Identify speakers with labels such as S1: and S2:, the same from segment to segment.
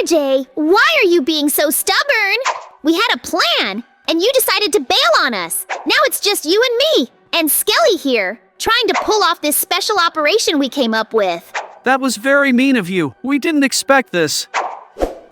S1: JJ, why are you being so stubborn? We had a plan, and you decided to bail on us. Now it's just you and me, and Skelly here, trying to pull off this special operation we came up with.
S2: That was very mean of you. We didn't expect this.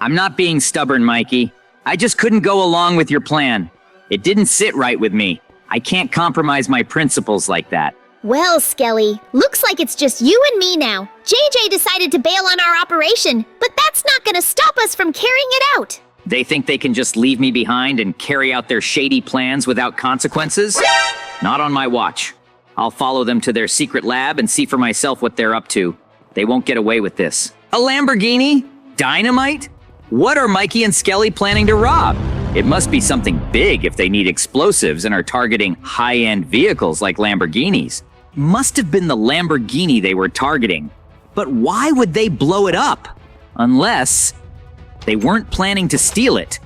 S3: I'm not being stubborn, Mikey. I just couldn't go along with your plan. It didn't sit right with me. I can't compromise my principles like that.
S1: Well, Skelly, looks like it's just you and me now. JJ decided to bail on our operation, but that's not gonna stop us from carrying it out.
S3: They think they can just leave me behind and carry out their shady plans without consequences? Not on my watch. I'll follow them to their secret lab and see for myself what they're up to. They won't get away with this. A Lamborghini? Dynamite? What are Mikey and Skelly planning to rob? It must be something big if they need explosives and are targeting high-end vehicles like Lamborghinis. Must have been the Lamborghini they were targeting. But why would they blow it up? Unless they weren't planning to steal it.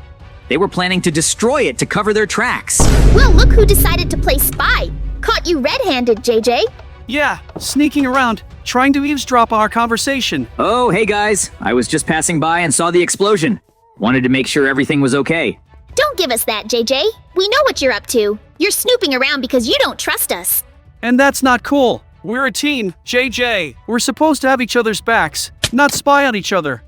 S3: They were planning to destroy it to cover their tracks.
S1: Well, look who decided to play spy. Caught you red-handed, JJ.
S2: Yeah, sneaking around, trying to eavesdrop on our conversation.
S3: Oh, hey guys. I was just passing by and saw the explosion. Wanted to make sure everything was okay.
S1: Don't give us that, JJ. We know what you're up to. You're snooping around because you don't trust us.
S2: And that's not cool. We're a team, JJ. We're supposed to have each other's backs, not spy on each other.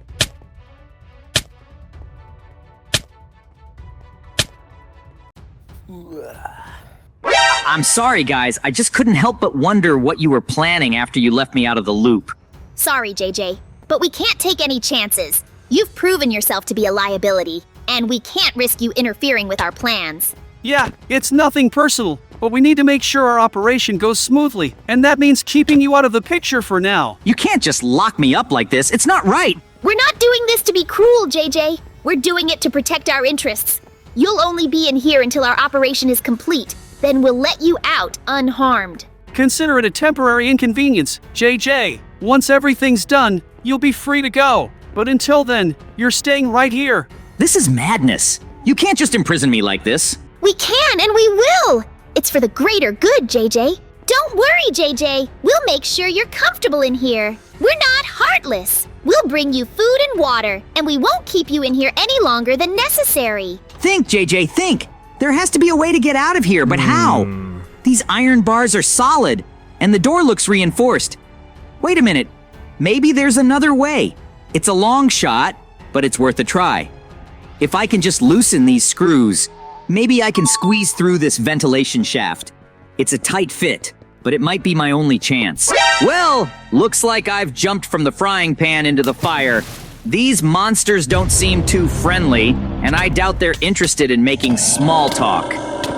S3: I'm sorry, guys. I just couldn't help but wonder what you were planning after you left me out of the loop.
S1: Sorry, JJ, but we can't take any chances. You've proven yourself to be a liability, and we can't risk you interfering with our plans.
S2: Yeah, it's nothing personal, but we need to make sure our operation goes smoothly, and that means keeping you out of the picture for now.
S3: You can't just lock me up like this. It's not right.
S1: We're not doing this to be cruel, JJ. We're doing it to protect our interests. You'll only be in here until our operation is complete. Then we'll let you out unharmed.
S2: Consider it a temporary inconvenience, JJ. Once everything's done, you'll be free to go. But until then, you're staying right here.
S3: This is madness. You can't just imprison me like this.
S1: We can and we will. It's for the greater good, JJ. Don't worry, JJ. We'll make sure you're comfortable in here. We're not heartless. We'll bring you food and water, and we won't keep you in here any longer than necessary.
S3: Think, JJ, think. There has to be a way to get out of here, but how? These iron bars are solid, and the door looks reinforced. Wait a minute. Maybe there's another way. It's a long shot, but it's worth a try. If I can just loosen these screws, maybe I can squeeze through this ventilation shaft. It's a tight fit, but it might be my only chance. Well, looks like I've jumped from the frying pan into the fire. These monsters don't seem too friendly, and I doubt they're interested in making small talk.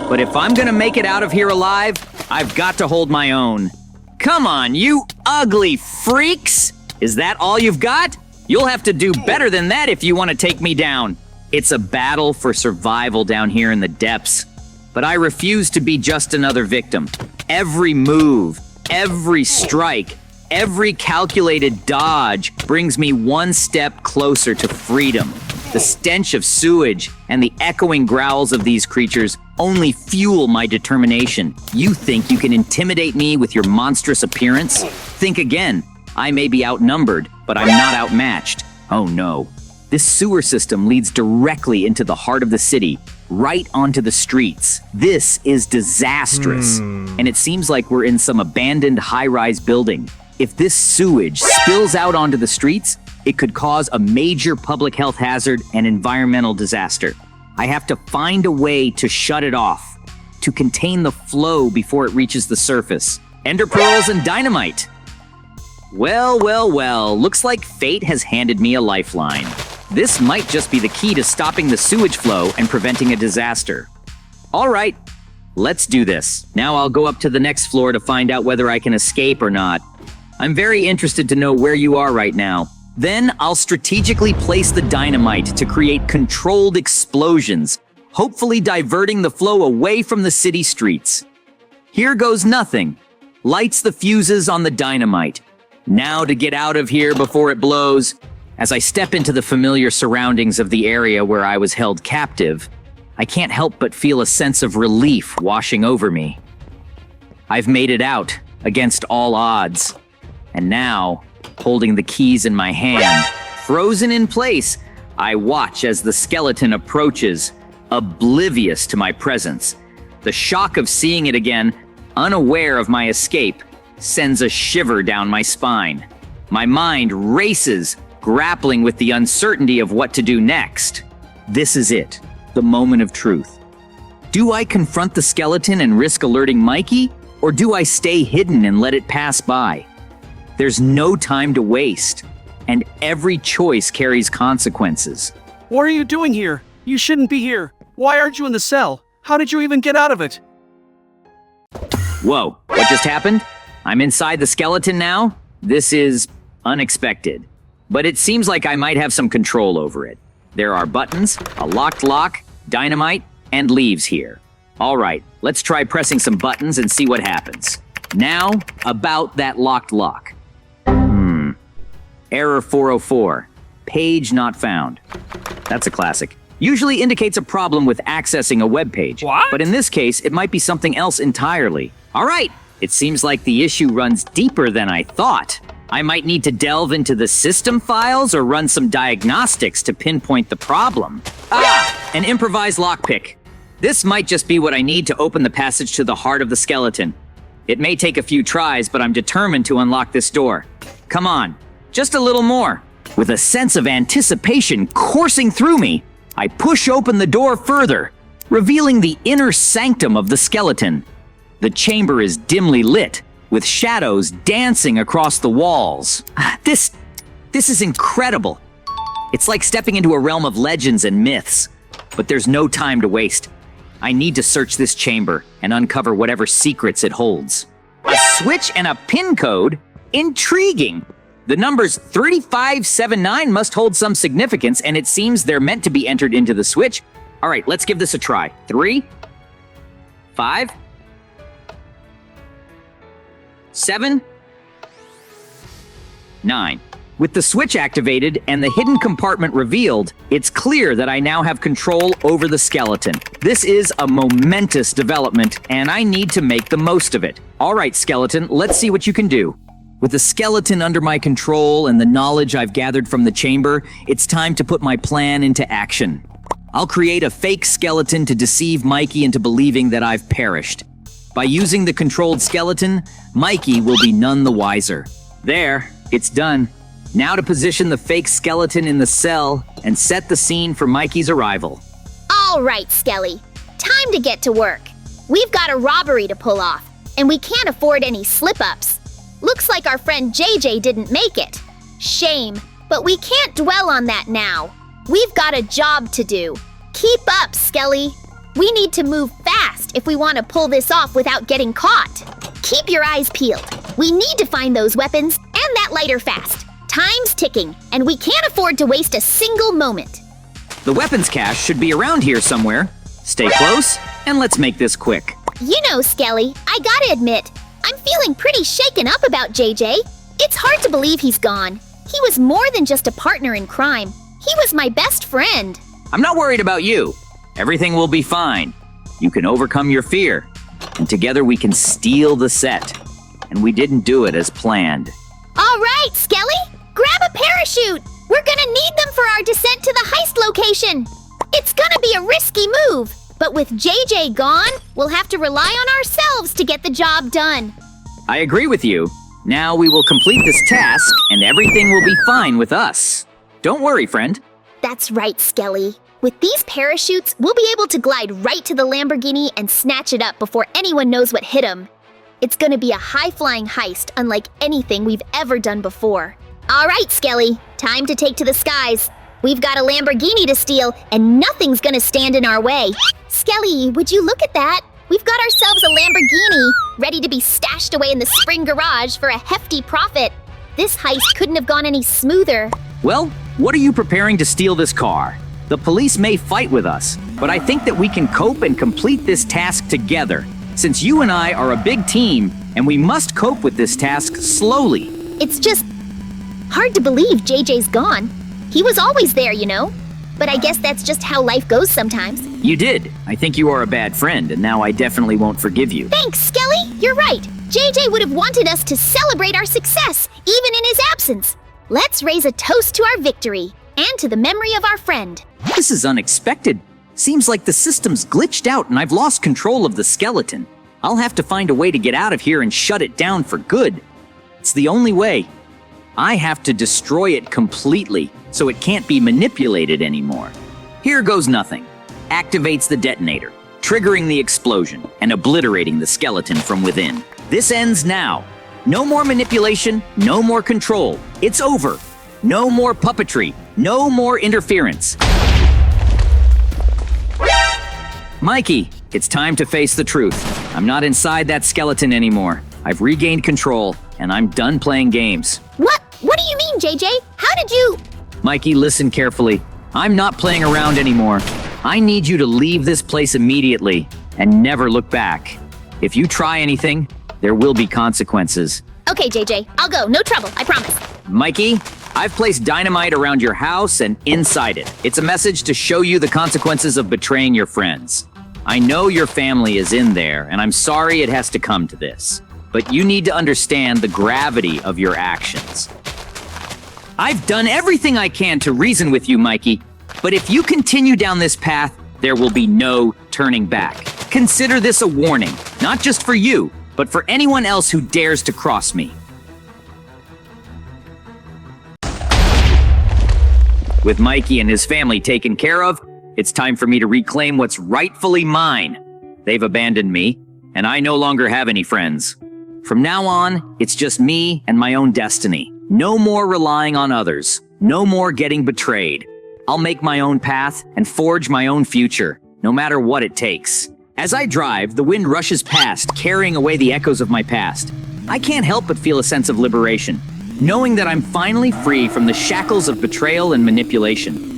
S3: But if I'm gonna make it out of here alive, I've got to hold my own. Come on, you ugly freaks! Is that all you've got? You'll have to do better than that if you want to take me down. It's a battle for survival down here in the depths. But I refuse to be just another victim. Every move, every strike, every calculated dodge brings me one step closer to freedom. The stench of sewage and the echoing growls of these creatures only fuel my determination. You think you can intimidate me with your monstrous appearance? Think again. I may be outnumbered, but I'm not outmatched. Oh no. This sewer system leads directly into the heart of the city, right onto the streets. This is disastrous. And it seems like we're in some abandoned high-rise building. If this sewage spills out onto the streets, it could cause a major public health hazard and environmental disaster. I have to find a way to shut it off, to contain the flow before it reaches the surface. Ender pearls and dynamite. Well, looks like fate has handed me a lifeline. This might just be the key to stopping the sewage flow and preventing a disaster. All right, let's do this. Now I'll go up to the next floor to find out whether I can escape or not. I'm very interested to know where you are right now. Then I'll strategically place the dynamite to create controlled explosions, hopefully diverting the flow away from the city streets. Here goes nothing. Lights the fuses on the dynamite. Now to get out of here before it blows. As I step into the familiar surroundings of the area where I was held captive, I can't help but feel a sense of relief washing over me. I've made it out, against all odds. And now, holding the keys in my hand, frozen in place, I watch as the skeleton approaches, oblivious to my presence. The shock of seeing it again, unaware of my escape, sends a shiver down my spine. My mind races, grappling with the uncertainty of what to do next. This is it, the moment of truth. Do I confront the skeleton and risk alerting Mikey, or do I stay hidden and let it pass by? There's no time to waste, and every choice carries consequences.
S2: What are you doing here? You shouldn't be here. Why aren't you in the cell? How did you even get out of it?
S3: Whoa, what just happened? I'm inside the skeleton now? This is unexpected. But it seems like I might have some control over it. There are buttons, a locked lock, dynamite, and leaves here. All right, let's try pressing some buttons and see what happens. Now, about that locked lock. Error 404. Page not found. That's a classic. Usually indicates a problem with accessing a web page.
S2: What?
S3: But in this case, it might be something else entirely. All right, it seems like the issue runs deeper than I thought. I might need to delve into the system files or run some diagnostics to pinpoint the problem. An improvised lockpick. This might just be what I need to open the passage to the heart of the skeleton. It may take a few tries, but I'm determined to unlock this door. Come on, just a little more. With a sense of anticipation coursing through me, I push open the door further, revealing the inner sanctum of the skeleton. The chamber is dimly lit, with shadows dancing across the walls. This is incredible. It's like stepping into a realm of legends and myths. But there's no time to waste. I need to search this chamber and uncover whatever secrets it holds. A switch and a pin code? Intriguing. The numbers 3579 must hold some significance, and it seems they're meant to be entered into the switch. All right, let's give this a try. 3, 5, 7, 9. With the switch activated and the hidden compartment revealed, it's clear that I now have control over the skeleton. This is a momentous development, and I need to make the most of it. All right, skeleton, let's see what you can do. With the skeleton under my control and the knowledge I've gathered from the chamber, it's time to put my plan into action. I'll create a fake skeleton to deceive Mikey into believing that I've perished. By using the controlled skeleton, Mikey will be none the wiser. There, it's done. Now to position the fake skeleton in the cell and set the scene for Mikey's arrival.
S1: All right, Skelly. Time to get to work. We've got a robbery to pull off, and we can't afford any slip-ups. Looks like our friend JJ didn't make it. Shame, but we can't dwell on that now. We've got a job to do. Keep up, Skelly. We need to move fast if we want to pull this off without getting caught. Keep your eyes peeled. We need to find those weapons and that lighter fast. Time's ticking, and we can't afford to waste a single moment.
S3: The weapons cache should be around here somewhere. Stay close, and let's make this quick.
S1: You know, Skelly, I gotta admit, I'm feeling pretty shaken up about JJ. It's hard to believe he's gone. He was more than just a partner in crime. He was my best friend.
S3: I'm not worried about you. Everything will be fine. You can overcome your fear, and together we can steal the set. And we didn't do it as planned.
S1: All right, Skelly, grab a parachute. We're gonna need them for our descent to the heist location. It's gonna be a risky move, but with JJ gone, we'll have to rely on ourselves to get the job done.
S3: I agree with you. Now we will complete this task, and everything will be fine with us. Don't worry, friend.
S1: That's right, Skelly. With these parachutes, we'll be able to glide right to the Lamborghini and snatch it up before anyone knows what hit him. It's gonna be a high-flying heist unlike anything we've ever done before. All right, Skelly, time to take to the skies. We've got a Lamborghini to steal, and nothing's gonna stand in our way. Skelly, would you look at that? We've got ourselves a Lamborghini, ready to be stashed away in the spring garage for a hefty profit. This heist couldn't have gone any smoother.
S3: Well, what are you preparing to steal this car? The police may fight with us, but I think that we can cope and complete this task together, since you and I are a big team, and we must cope with this task slowly.
S1: It's just hard to believe JJ's gone. He was always there, you know. But I guess that's just how life goes sometimes.
S3: You did. I think you are a bad friend, and now I definitely won't forgive you.
S1: Thanks, Skelly. You're right. JJ would have wanted us to celebrate our success, even in his absence. Let's raise a toast to our victory. and to the memory of our friend.
S3: This is unexpected. Seems like the system's glitched out and I've lost control of the skeleton. I'll have to find a way to get out of here and shut it down for good. It's the only way. I have to destroy it completely so it can't be manipulated anymore. Here goes nothing. Activates the detonator, triggering the explosion and obliterating the skeleton from within. This ends now. No more manipulation, no more control. It's over. No more puppetry, no more interference. Mikey, it's time to face the truth. I'm not inside that skeleton anymore. I've regained control, and I'm done playing games.
S1: What? What do you mean, JJ? How did you...
S3: Mikey, listen carefully. I'm not playing around anymore. I need you to leave this place immediately and never look back. If you try anything, there will be consequences.
S1: Okay, JJ, I'll go. No trouble, I promise.
S3: Mikey, I've placed dynamite around your house and inside it. It's a message to show you the consequences of betraying your friends. I know your family is in there, and I'm sorry it has to come to this. But you need to understand the gravity of your actions. I've done everything I can to reason with you, Mikey. But if you continue down this path, there will be no turning back. Consider this a warning, not just for you, but for anyone else who dares to cross me. With Mikey and his family taken care of, it's time for me to reclaim what's rightfully mine. They've abandoned me, and I no longer have any friends. From now on, it's just me and my own destiny. No more relying on others. No more getting betrayed. I'll make my own path and forge my own future, no matter what it takes. As I drive, the wind rushes past, carrying away the echoes of my past. I can't help but feel a sense of liberation, knowing that I'm finally free from the shackles of betrayal and manipulation.